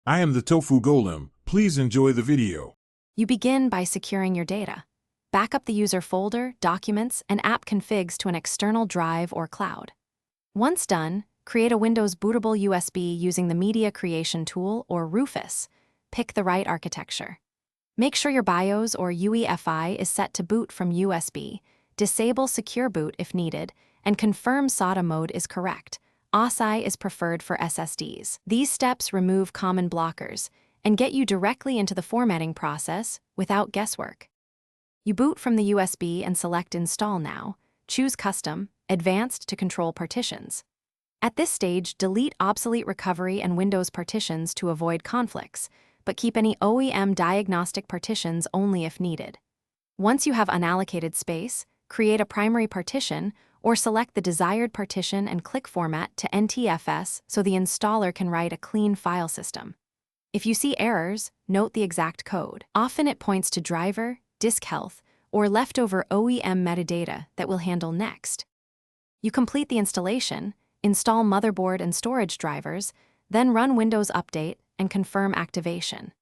I am the Tofu Golem. Please enjoy the video. You begin by securing your data. Back up the user folder, documents, and app configs to an external drive or cloud. Once done, create a Windows bootable USB using the Media Creation Tool or Rufus. Pick the right architecture. Make sure your BIOS or UEFI is set to boot from USB. Disable Secure Boot if needed, and confirm SATA mode is correct. OSI is preferred for SSDs. These steps remove common blockers and get you directly into the formatting process without guesswork. You boot from the USB and select Install Now. Choose Custom, Advanced to control partitions. At this stage, delete obsolete recovery and Windows partitions to avoid conflicts, but keep any OEM diagnostic partitions only if needed. Once you have unallocated space, create a primary partition or select the desired partition and click Format to NTFS so the installer can write a clean file system. If you see errors, note the exact code. Often it points to driver, disk health, or leftover OEM metadata that we'll handle next. You complete the installation, install motherboard and storage drivers, then run Windows Update and confirm activation.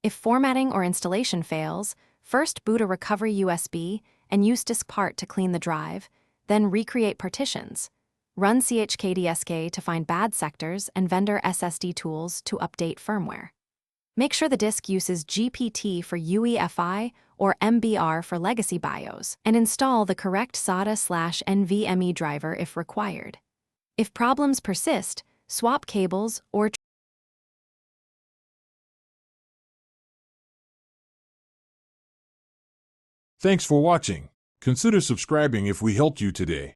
If formatting or installation fails, first boot a recovery USB and use diskpart to clean the drive, then recreate partitions. Run chkdsk to find bad sectors and vendor SSD tools to update firmware. Make sure the disk uses GPT for UEFI or MBR for legacy BIOS, and install the correct SATA/NVMe driver if required. If problems persist, swap cables or Thanks for watching. Consider subscribing if we helped you today.